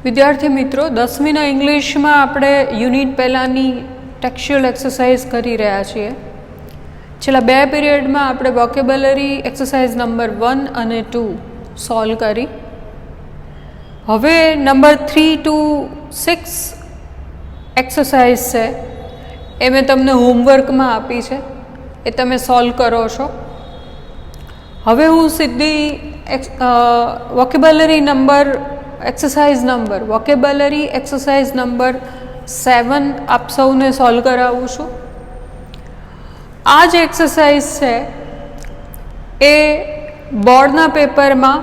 વિદ્યાર્થી મિત્રો, 10મીના ઇંગ્લિશમાં આપણે યુનિટ પહેલાંની ટેક્સ્ચ્યુઅલ એક્સરસાઇઝ કરી રહ્યા છીએ. છેલ્લા 2 પીરિયડમાં આપણે વોકેબ્યુલરી એક્સરસાઇઝ નંબર 1 અને 2 સોલ્વ કરી. હવે નંબર 3 to 6 એક્સરસાઇઝ છે એ મેં તમને હોમવર્કમાં આપી છે, એ તમે સોલ્વ કરો છો. હવે હું સીધી વોકેબ્યુલરી એક્સરસાઇઝ નંબર 7 આપ સૌને સોલ્વ કરાવું છું. આ જે એક્સરસાઇઝ છે એ બોર્ડના પેપરમાં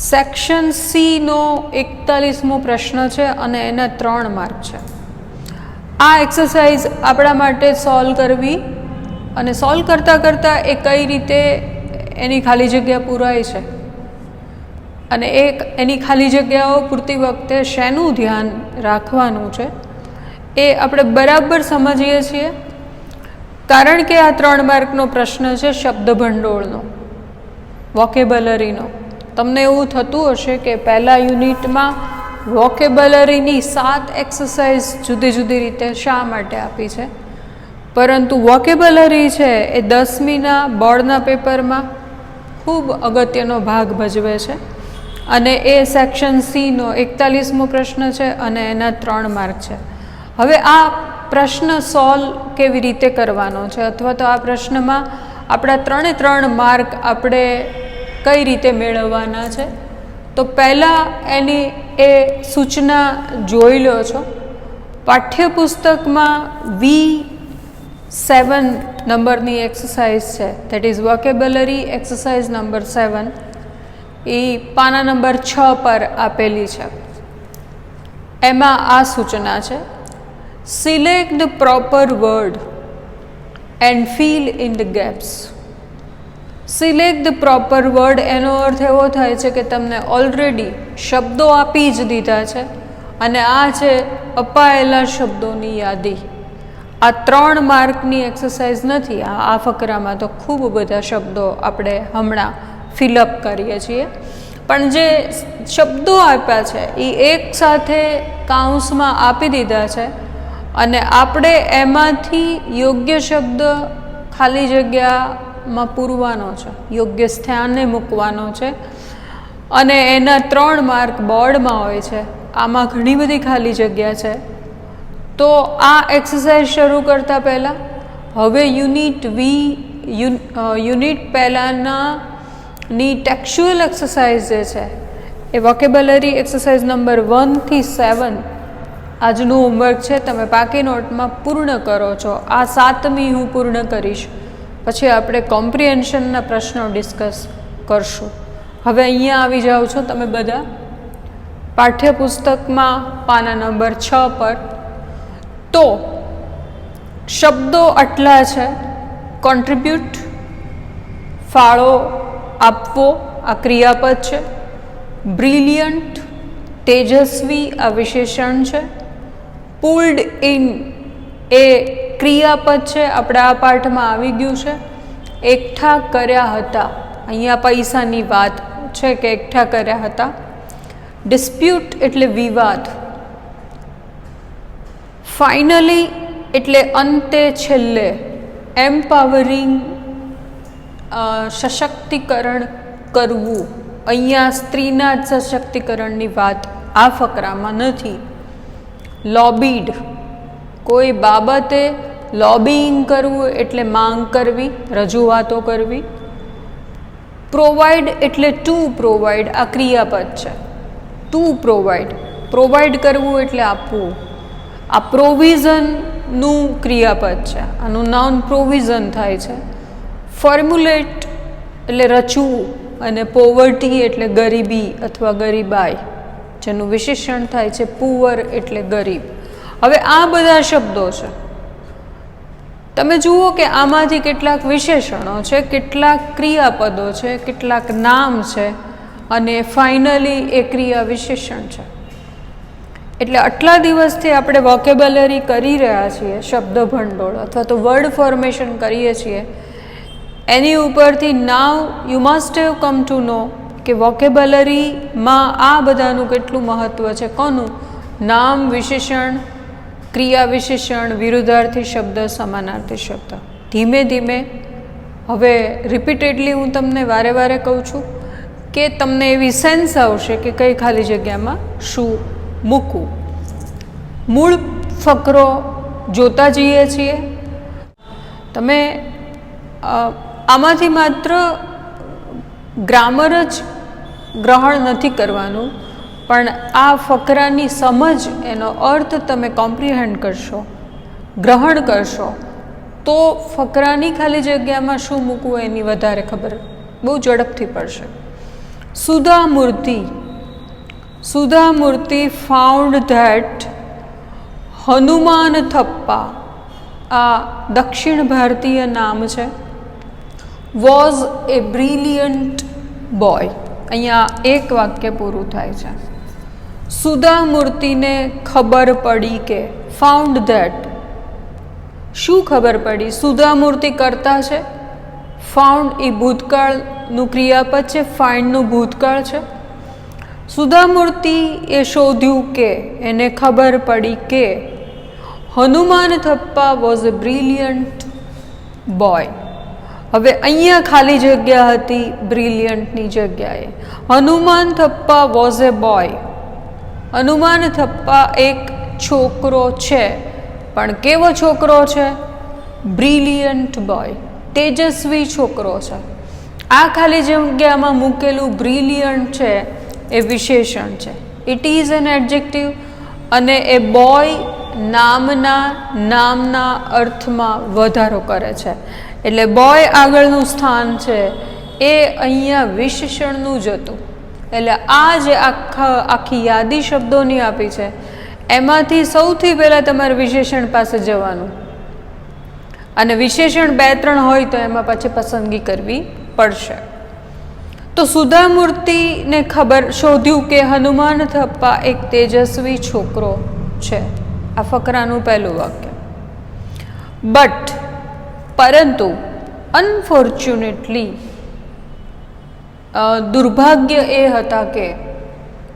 સેક્શન સીનો 41મો પ્રશ્ન છે અને એના 3 માર્ક છે. આ એક્સરસાઇઝ આપણા માટે સોલ્વ કરવી અને સોલ્વ કરતાં એ કઈ રીતે એની ખાલી જગ્યા પૂરાય છે અને એની ખાલી જગ્યાઓ પૂરતી વખતે શેનું ધ્યાન રાખવાનું છે એ આપણે બરાબર સમજીએ છીએ, કારણ કે આ 3 માર્કનો પ્રશ્ન છે શબ્દ ભંડોળનો, વોકેબ્યુલરીનો. તમને એવું થતું હશે કે પહેલા યુનિટમાં વોકેબ્યુલરીની 7 એક્સરસાઇઝ જુદી જુદી રીતે શા માટે આપી છે, પરંતુ વોકેબ્યુલરી છે એ 10મીના બોર્ડના પેપરમાં ખૂબ અગત્યનો ભાગ ભજવે છે અને એ સેક્શન સીનો 41મો પ્રશ્ન છે અને એના 3 માર્ક છે. હવે આ પ્રશ્ન સોલ્વ કેવી રીતે કરવાનો છે, અથવા તો આ પ્રશ્નમાં આપણા 3 માર્ક આપણે કઈ રીતે મેળવવાના છે, તો પહેલાં એની એ સૂચના જોઈ લો છો. પાઠ્યપુસ્તકમાં V7 નંબરની એક્સરસાઇઝ છે, that is vocabulary exercise number 7, એ પાના નંબર 6 પર આપેલી છે. એમાં આ સૂચના છે, select the proper word and fill in the gaps. Select the proper word એનો અર્થ એવો થાય છે કે તમને ઓલરેડી શબ્દો આપી જ દીધા છે અને આ છે અપાયેલા શબ્દોની યાદી. આ 3 માર્કની એક્સરસાઇઝ નથી. આ ફકરામાં તો ખૂબ બધા શબ્દો આપણે હમણાં ફિલઅપ કરીએ છીએ, પણ જે શબ્દો આપ્યા છે એ એક સાથે કાઉન્સમાં આપી દીધા છે અને આપણે એમાંથી યોગ્ય શબ્દ ખાલી જગ્યામાં પૂરવાનો છે, યોગ્ય સ્થાને મૂકવાનો છે અને એના 3 માર્ક બોર્ડમાં હોય છે. આમાં ઘણી બધી ખાલી જગ્યા છે. તો આ એક્સરસાઇઝ શરૂ કરતાં પહેલાં હવે યુનિટ પહેલાંની ટેક્સ્ચ્યુઅલ એક્સરસાઇઝ જે છે એ વોકેબ્યુલરી એક્સરસાઇઝ નંબર 1 થી 7 આજનું હોમવર્ક છે, તમે પાકી નોટમાં પૂર્ણ કરો છો. આ 7મી હું પૂર્ણ કરીશ, પછી આપણે કોમ્પ્રિહેન્શનના પ્રશ્નો ડિસ્કસ કરશું. હવે અહીંયા આવી જાઓ છો તમે બધા પાઠ્યપુસ્તકમાં પાના નંબર 6 પર. તો શબ્દો આટલા છે: કોન્ટ્રીબ્યુટ, ફાળો આપવો, આ ક્રિયાપદ છે. બ્રિલિયન્ટ, તેજસ્વી, આ વિશેષણ છે. પુલ્ડ ઇન એ ક્રિયાપદ છે, આપણે આ પાઠમાં આવી ગયું છે. એકઠા કર્યા હતા, અહીંયા પૈસાની વાત છે કે એકઠા કર્યા હતા. ડિસ્પ્યુટ એટલે વિવાદ. ફાઇનલી એટલે અંતે, છેલ્લે. એમ્પાવરિંગ સશક્તિકરણ કરવું, અહીંયા સ્ત્રીના જ સશક્તિકરણની વાત આ ફકરામાં નથી. લોબીડ, કોઈ બાબતે લોબિંગ કરવું એટલે માંગ કરવી, રજૂઆતો કરવી. પ્રોવાઈડ એટલે ટુ પ્રોવાઈડ, આ ક્રિયાપદ છે. ટુ પ્રોવાઈડ, પ્રોવાઈડ કરવું એટલે આપવું. આ પ્રોવિઝનનું ક્રિયાપદ છે, આનું નાઉન પ્રોવિઝન થાય છે. ફોર્મ્યુલેટ એટલે રચવું અને પોવર્ટી એટલે ગરીબી અથવા ગરીબાઈ, જેનું વિશેષણ થાય છે પુઅર એટલે ગરીબ. હવે આ બધા શબ્દો છે. તમે જુઓ કે આમાંથી કેટલાક વિશેષણો છે, કેટલાક ક્રિયાપદો છે, કેટલાક નામ છે અને ફાઇનલી એ ક્રિયા વિશેષણ છે. એટલે આટલા દિવસથી આપણે વોકેબ્યુલરી કરી રહ્યા છીએ, શબ્દ ભંડોળ અથવા તો વર્ડ ફોર્મેશન કરીએ છીએ, એની ઉપરથી now you must have come to know કે વોકેબ્યુલરીમાં આ બધાનું કેટલું મહત્ત્વ છે. કોનું? નામ વિશેષણ, ક્રિયા વિશેષણ, વિરુદ્ધાર્થી શબ્દ, સમાનાર્થી શબ્દ. ધીમે ધીમે હવે રિપીટેડલી હું તમને વારે વારે કહું છું કે તમને એવી સેન્સ આવશે કે કઈ ખાલી જગ્યામાં શું મૂકવું. મૂળ ફકરો જોતા જઈએ છીએ. તમે આમાંથી માત્ર ગ્રામર જ ગ્રહણ નથી કરવાનું, પણ આ ફકરાની સમજ, એનો અર્થ તમે કોમ્પ્રિહેન્ડ કરશો, ગ્રહણ કરશો, તો ફકરાની ખાલી જગ્યામાં શું મૂકવું એની વધારે ખબર બહુ ઝડપથી પડશે. સુધા મૂર્તિ ફાઉન્ડ ધેટ હનુમાન થપ્પા, આ દક્ષિણ ભારતીય નામ છે, વોઝ એ બ્રિલિયન્ટ બોય. અહીંયા એક વાક્ય પૂરું થાય છે. સુધા મૂર્તિને ખબર પડી કે, ફાઉન્ડ ધેટ, શું ખબર પડી? સુધા મૂર્તિ કરતા છે, ફાઉન્ડ એ ભૂતકાળનું ક્રિયાપદ છે, ફાઇન્ડનું ભૂતકાળ છે. સુધા મૂર્તિ એ શોધ્યું કે, એને ખબર પડી કે Hanuman Thappa was a brilliant boy. હવે અહીંયા ખાલી જગ્યા હતી બ્રિલિયન્ટની જગ્યાએ. Hanuman Thappa was a boy. Hanuman Thappa એક છોકરો છે, પણ કેવો છોકરો છે? બ્રિલિયન્ટ બોય, તેજસ્વી છોકરો છે. આ ખાલી જગ્યામાં મૂકેલું બ્રિલિયન્ટ છે એ વિશેષણ છે. ઇટ ઇઝ એન એડજેક્ટિવ, અને એ બોય નામના અર્થમાં વધારો કરે છે. એટલે બોય આગળનું સ્થાન છે એ અહીંયા વિશેષણનું જ હતું. એટલે આ જે આખી યાદી શબ્દોની આપી છે, એમાંથી સૌથી પહેલાં તમારે વિશેષણ પાસે જવાનું, અને વિશેષણ 2-3 હોય તો એમાં પછી પસંદગી કરવી પડશે. તો સુધા મૂર્તિને શોધ્યું કે હનુમાન થપ્પા એક તેજસ્વી છોકરો છે. આ ફકરાનું પહેલું વાક્ય. પરંતુ અનફોર્ચ્યુનેટલી, દુર્ભાગ્ય એ હતા કે,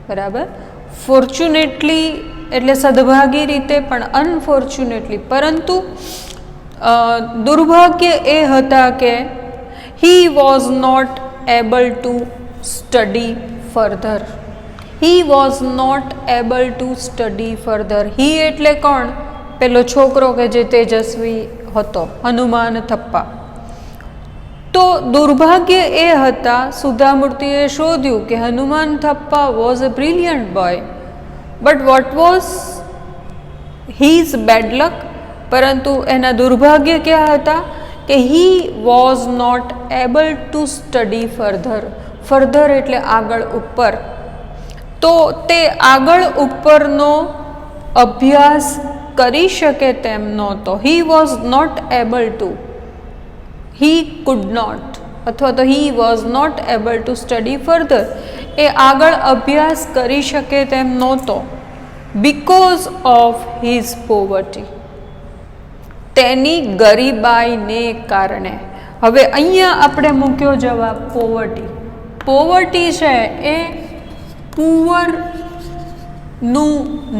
બરાબર, ફોર્ચ્યુનેટલી એટલે સદભાગી રીતે, પણ અનફોર્ચ્યુનેટલી પરંતુ દુર્ભાગ્ય એ હતા કે he was not able to study further. He was not able to study further. He એટલે કોણ? પેલો છોકરો કે જે તેજસ્વી હતો, હનુમાન થપ્પા. તો દુર્ભાગ્ય એ હતા, સુધા મૂર્તિએ શોધ્યું કે Hanuman Thappa was a brilliant boy, but what was his bad luck? પરંતુ એના દુર્ભાગ્ય ક્યાં હતા? કે he was not able to study further. Further એટલે આગળ, ઉપર. તો તે આગળ ઉપરનો અભ્યાસ કરી શકે તેમ નહોતો. He was not able to, he could not, અથવા તો he was not able to study further, એ આગળ અભ્યાસ કરી શકે તેમ નહોતો. બીકોઝ ઓફ હિઝ પોવર્ટી, તેની ગરીબાઈને કારણે. હવે અહીંયા આપણે મૂક્યો જવાબ પોવર્ટી. પોવર્ટી છે એ પુઅરનું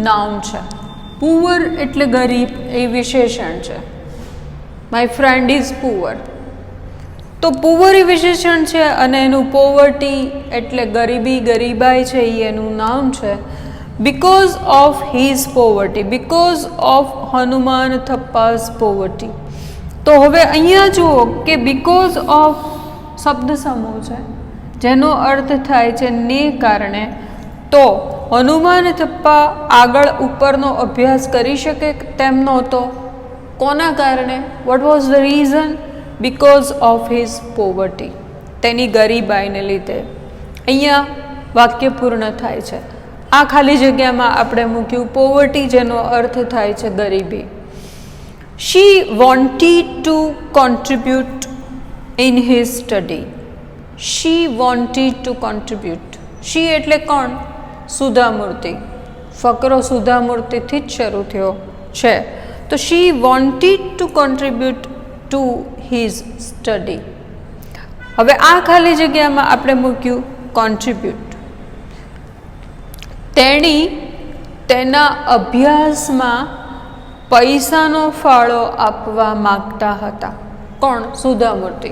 નાઉન છે. પુઅર એટલે ગરીબ, એ વિશેષણ છે. My friend is poor. તો પુઅર એ વિશેષણ છે, અને એનું પોવર્ટી એટલે ગરીબી, ગરીબાઈ છે, એ એનું નાઉન છે. Because of his poverty, because of Hanuman Thappa's poverty. તો હવે અહીંયા જુઓ કે બીકોઝ ઓફ શબ્દ સમૂહ છે, જેનો અર્થ થાય છે ને કારણે. તો હનુમાન થપ્પા આગળ ઉપરનો અભ્યાસ કરી શકે તેમ નહોતો. કોના કારણે? What was the reason? Because of his poverty, તેની ગરીબાઈને લીધે. અહીંયા વાક્ય પૂર્ણ થાય છે. આ ખાલી જગ્યામાં આપણે મૂક્યું પોવર્ટી, જેનો અર્થ થાય છે ગરીબી. She wanted to contribute in his study. She wanted to contribute. She એટલે કોણ? સુધા મૂર્તિ. ફકરો સુધા મૂર્તિથી જ શરૂ થયો છે. તો she wanted to contribute to his study. હવે આ ખાલી જગ્યામાં આપણે મૂક્યું contribute. તેણી તેના અભ્યાસમાં પૈસાનો ફાળો આપવા માગતા હતા. કોણ? સુધામૂર્તિ.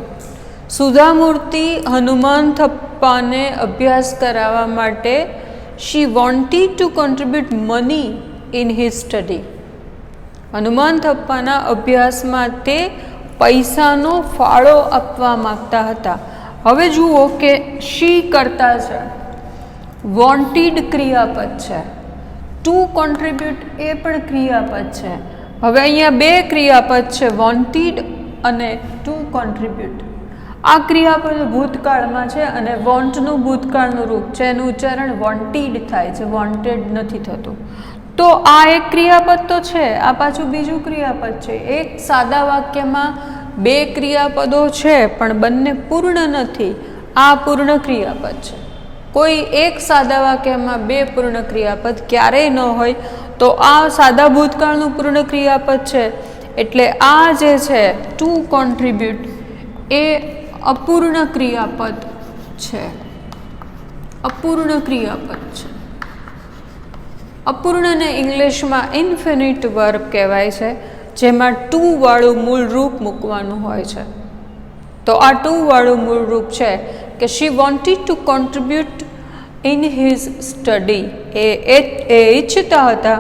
સુધામૂર્તિ હનુમાન થપ્પાને અભ્યાસ કરાવવા માટે she wanted to contribute money in his study. Hanuman થપ્પાના અભ્યાસમાં તે પૈસાનો ફાળો આપવા માગતા હતા. હવે જુઓ કે she કરતા છે, વોન્ટેડ ક્રિયાપદ છે, ટુ કોન્ટ્રીબ્યુટ એ પણ ક્રિયાપદ છે. હવે અહીંયા બે ક્રિયાપદ છે, વોન્ટેડ અને ટુ કોન્ટ્રીબ્યુટ. આ ક્રિયાપદ ભૂતકાળમાં છે અને વોન્ટનું ભૂતકાળનું રૂપ છે, એનું ઉચ્ચારણ વોન્ટેડ થાય છે, વોન્ટેડ નથી થતું. તો આ એક ક્રિયાપદ તો છે, આ પાછું બીજું ક્રિયાપદ છે. એક સાદા વાક્યમાં બે ક્રિયાપદો છે પણ બંને પૂર્ણ નથી, આ પૂર્ણ ક્રિયાપદ છે. કોઈ એક સાદા વાક્યમાં બે પૂર્ણ ક્રિયાપદ ક્યારેય ન હોય, તો આ સાદા ભૂતકાળનું પૂર્ણ ક્રિયાપદ છે. એટલે આ જે છે ટુ કોન્ટ્રીબ્યુટ એ અપૂર્ણ ક્રિયાપદ છે, અપૂર્ણ ક્રિયાપદ છે. અપૂર્ણને ઇંગ્લિશમાં ઇન્ફિનિટ વર્બ કહેવાય છે, જેમાં ટુ વાળું મૂળ રૂપ મૂકવાનું હોય છે. તો આ ટુ વાળું મૂળ રૂપ છે કે she wanted to contribute in his study. એ ઈચ્છતા હતા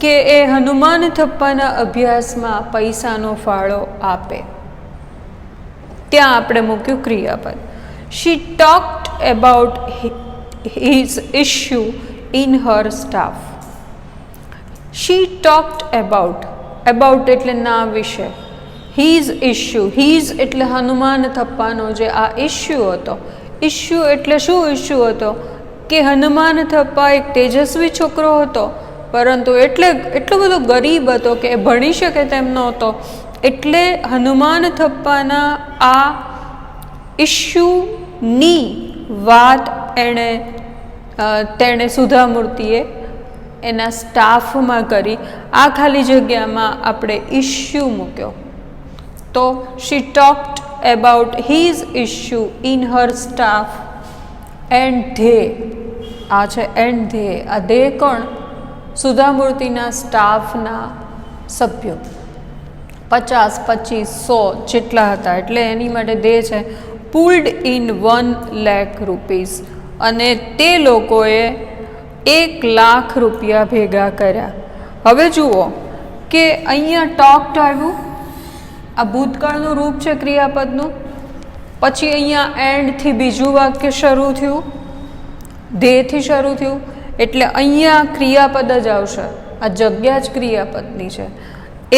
કે એ હનુમાન થપ્પાના અભ્યાસમાં પૈસાનો ફાળો આપે. ત્યાં આપણે મૂક્યું ક્રિયાપદ. she talked about his issue in her staff. she talked about એટલે ના વિશે, his issue, his એટલે હનુમાન થપ્પાનો જે આ ઇસ્યુ હતો. ઇસ્યુ એટલે શું ઇસ્યુ હતો? કે હનુમાન થપ્પા એક તેજસ્વી છોકરો હતો, પરંતુ એટલો બધો ગરીબ હતો કે એ ભણી શકે તેમ નહોતો. એટલે હનુમાન થપ્પાના આ ઇસ્યુની વાત તેણે સુધામૂર્તિએ એના સ્ટાફમાં કરી. આ ખાલી જગ્યામાં આપણે ઇસ્યુ મૂક્યો. તો she talked about his issue in her staff and they, આ છે and they. આ they કોણ? સુધામૂર્તિના સ્ટાફના સભ્યો 50, 25, 100 જેટલા હતા, એટલે એની માટે દે છે. પુલ્ડ ઇન 1 લાખ રૂપીસ, અને તે લોકોએ 1 લાખ રૂપિયા ભેગા કર્યા. હવે જુઓ કે અહીંયા ટોક્ડ આવ્યું, આ ભૂતકાળનું રૂપ છે ક્રિયાપદનું. પછી અહીંયા એન્ડથી બીજું વાક્ય શરૂ થયું, ધેથી શરૂ થયું, એટલે અહીંયા ક્રિયાપદ જ આવશે. આ જગ્યા જ ક્રિયાપદની છે.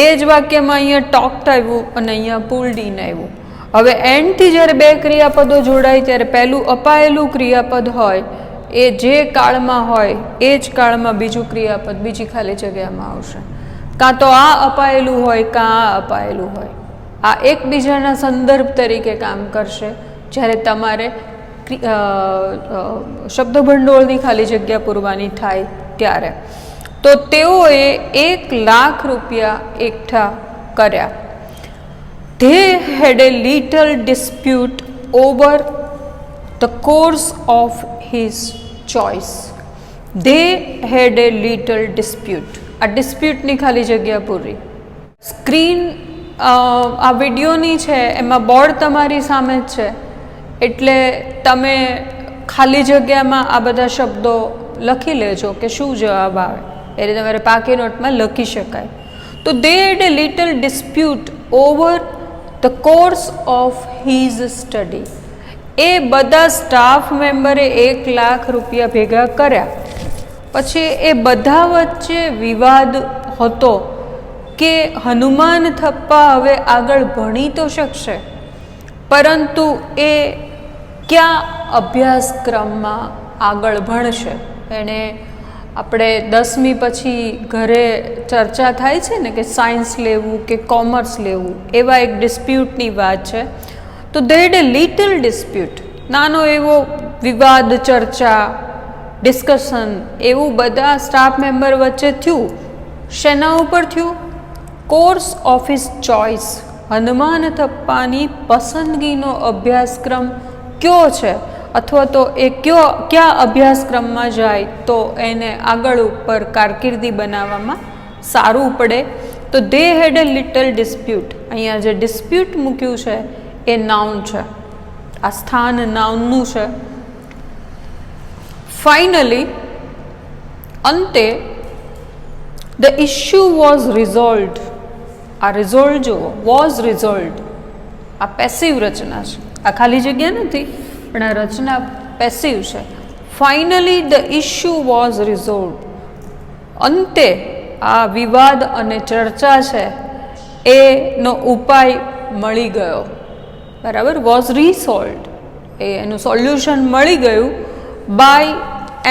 એ જ વાક્યમાં અહીંયા ટોક્ડ આવ્યું અને અહીંયા પુલ્ડ ઇન આવ્યું. હવે એન્ડથી જ્યારે બે ક્રિયાપદો જોડાય ત્યારે પહેલું અપાયેલું ક્રિયાપદ હોય એ જે કાળમાં હોય એ જ કાળમાં બીજું ક્રિયાપદ બીજી ખાલી જગ્યામાં આવશે. કાં તો આ અપાયેલું હોય કાં આ અપાયેલું હોય. આ એકબીજાના સંદર્ભ તરીકે કામ કરશે જ્યારે તમારે શબ્દભંડોળની ખાલી જગ્યા પૂરવાની થાય ત્યારે. તો તેઓએ 1 લાખ રૂપિયા એકઠા કર્યા. They had a little dispute over the course of his choice. They had a little dispute. આ ડિસ્પ્યુટની ખાલી જગ્યા પૂરી. સ્ક્રીન આ વિડીયોની છે, એમાં બોર્ડ તમારી સામે જ છે, એટલે તમે ખાલી જગ્યામાં આ બધા શબ્દો લખી લેજો કે શું જવાબ આવે. એટલે તમારે પાકી નોટમાં લખી શકાય. તો they had a little dispute over the course of his study. એ બધા સ્ટાફ મેમ્બરે 1 લાખ રૂપિયા ભેગા કર્યા. પછી એ બધા વચ્ચે વિવાદ હતો કે હનુમાન થપ્પા હવે આગળ ભણી તો શકશે, પરંતુ એ કયા અભ્યાસક્રમમાં આગળ ભણશે. એને આપણે 10મી પછી ઘરે ચર્ચા થાય છે ને કે સાયન્સ લેવું કે કોમર્સ લેવું, એવા એક ડિસ્પ્યુટની વાત છે. તો they had a little dispute, નાનો એવો વિવાદ, ચર્ચા, ડિસ્કશન એવું બધા સ્ટાફ મેમ્બર વચ્ચે થયું. શેના ઉપર થયું? Course of his choice, Hanuman થપ્પાની પસંદગીનો અભ્યાસક્રમ કયો છે અથવા તો એ કયા અભ્યાસક્રમમાં જાય તો એને આગળ ઉપર કારકિર્દી બનાવવામાં સારું પડે. તો દે હેડ એ લિટલ ડિસ્પ્યુટ. અહીંયા જે ડિસ્પ્યુટ મૂક્યું છે એ નાઉન છે, આ સ્થાન નાઉનનું છે. ફાઇનલી અંતે ધ ઇશ્યુ વોઝ રિઝોલ્વડ. આ રિઝોલ્વ જુઓ, વોઝ રિઝોલ્વડ. આ પેસિવ રચના છે, આ ખાલી જગ્યા નથી, પણ આ રચના પેસિવ છે. Finally the issue was resolved. અંતે આ વિવાદ અને ચર્ચા છે એનો ઉપાય મળી ગયો. બરાબર, વોઝ રીસોલ્વડ, એનું સોલ્યુશન મળી ગયું by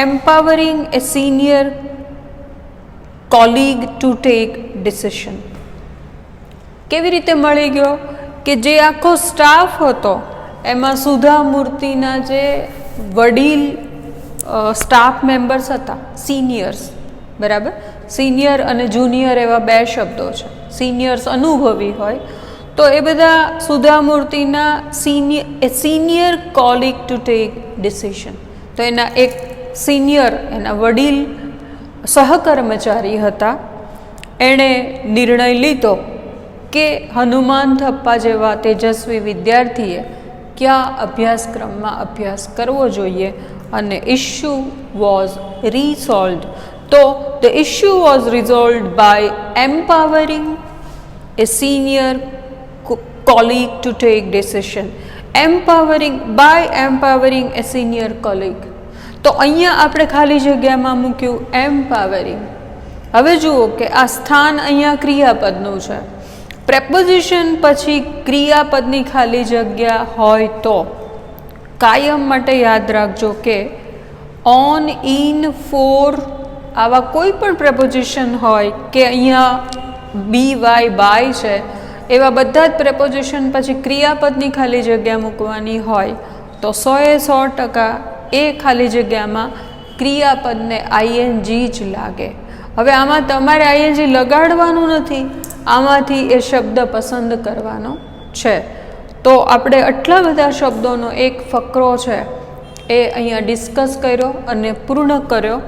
empowering a senior colleague to take decision. કેવી રીતે મળી ગયો? કે જે આખો સ્ટાફ હતો એમાં સુધા મૂર્તિના જે વડીલ સ્ટાફ મેમ્બર્સ હતા, સિનિયર્સ, બરાબર, સિનિયર અને જુનિયર એવા બે શબ્દો છે. સિનિયર્સ અનુભવી હોય તો એ બધા સુધા મૂર્તિના senior colleague to take decision. તો એના એક સિનિયર, એના વડીલ સહકર્મચારી હતા, એણે નિર્ણય લીધો કે હનુમાન થપ્પા જેવા તેજસ્વી વિદ્યાર્થીએ કયા અભ્યાસક્રમમાં અભ્યાસ કરવો જોઈએ, અને ઇશ્યુ વોઝ રીસોલ્વડ. તો the issue was resolved by empowering a senior colleague to take decision. Empowering a senior colleague. તો અહીંયા આપણે ખાલી જગ્યામાં મૂક્યું એમ્પાવરિંગ. હવે જુઓ કે આ સ્થાન અહીંયા ક્રિયાપદનું છે. પ્રેપોઝિશન પછી ક્રિયાપદની ખાલી જગ્યા હોય તો કાયમ માટે યાદ રાખજો કે ઓન, ઇન, ફોર આવા કોઈ પણ પ્રેપોઝિશન હોય કે અહીંયા બી વાય બાય છે, એવા બધા જ પ્રેપોઝિશન પછી ક્રિયાપદની ખાલી જગ્યા મૂકવાની હોય તો 100% એ ખાલી જગ્યામાં ક્રિયાપદને આઈએનજી જ લાગે. હવે આમાં તમારે આઈએનજી લગાડવાનું નથી, આમાંથી એ શબ્દ પસંદ કરવાનો છે. તો આપણે આટલા બધા શબ્દોનો એક ફકરો છે એ અહીંયા ડિસ્કસ કર્યો અને પૂર્ણ કર્યો.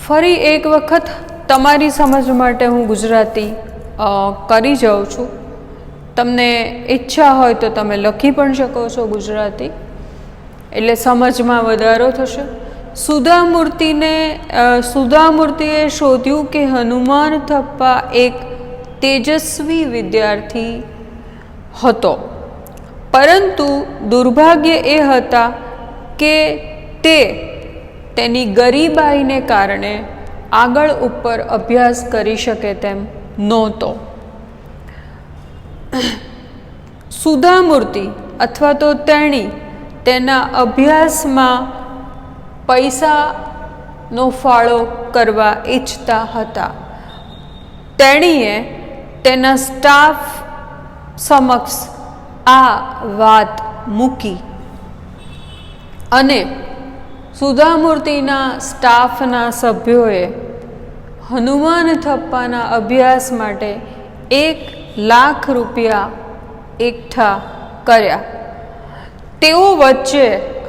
ફરી એક વખત તમારી સમજ માટે હું ગુજરાતી કરી જાઉં છું. તમને ઈચ્છા હોય તો તમે લખી પણ શકો છો ગુજરાતી, એટલે સમજમાં વધારો થશે. સુધા મૂર્તિએ શોધ્યું કે હનુમાન થપ્પા એક તેજસ્વી વિદ્યાર્થી હતો, પરંતુ દુર્ભાગ્ય એ હતા કે તે તેની ગરીબાઈને કારણે આગળ ઉપર અભ્યાસ કરી શકે તેમ નહોતો. સુધા મૂર્તિ અથવા તો તેણી તેના અભ્યાસમાં પૈસાનો ફાળો કરવા ઈચ્છતા હતા. તેણીએ તેના સ્ટાફ સમક્ષ આ વાત મૂકી અને સુધા મૂર્તિના સ્ટાફના સભ્યોએ હનુમાન થપ્પાના અભ્યાસ માટે 1,00,000 રૂપિયા એકઠા કર્યા. તેઓ વચ્ચે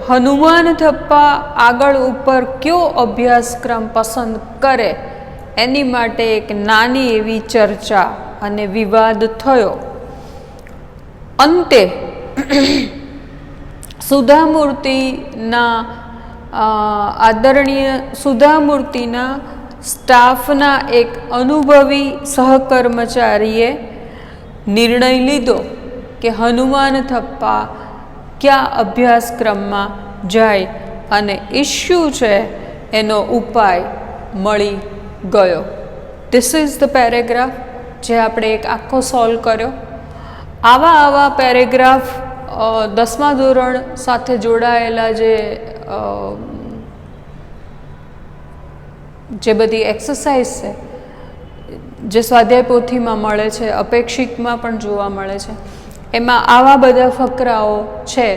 હનુમાન થપ્પા આગળ ઉપર કયો અભ્યાસક્રમ પસંદ કરે એની માટે એક નાની એવી ચર્ચા અને વિવાદ થયો. અંતે સુધા મૂર્તિના સ્ટાફના એક અનુભવી સહકર્મચારીએ નિર્ણય લીધો કે હનુમાન થપ્પા કયા અભ્યાસક્રમમાં જાય અને ઇશ્યુ છે એનો ઉપાય મળી ગયો. ધીસ ઇઝ ધ પેરેગ્રાફ જે આપણે એક આખો સોલ્વ કર્યો. આવા પેરેગ્રાફ 10મા ધોરણ સાથે જોડાયેલા જે બધી એક્સરસાઇઝ છે, જે સ્વાધ્યાય પોથીમાં મળે છે, અપેક્ષિતમાં પણ જોવા મળે છે, એમાં આવા બધા ફકરાઓ છે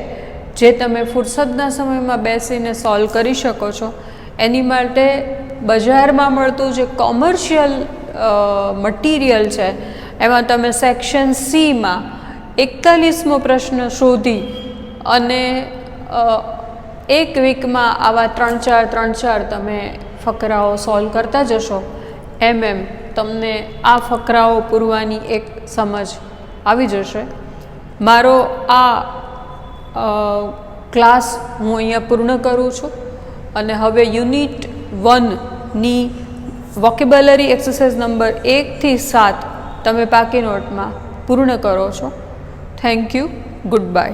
જે તમે ફુરસદના સમયમાં બેસીને સોલ્વ કરી શકો છો. એની માટે બજારમાં મળતું જે કોમર્શિયલ મટીરિયલ છે એમાં તમે સેક્શન સીમાં 41મો પ્રશ્ન શોધી અને એક વીકમાં આવા 3-4 તમે ફકરાઓ સોલ્વ કરતા જશો એમ તમને આ ફકરાઓ પૂરવાની એક સમજ આવી જશે. મારો આ ક્લાસ હું અહીંયા પૂર્ણ કરું છું અને હવે યુનિટ 1ની વોકેબ્યુલરી એક્સરસાઇઝ નંબર 1 થી 7 તમે પાકી નોટમાં પૂર્ણ કરો છો. Thank you. Good bye.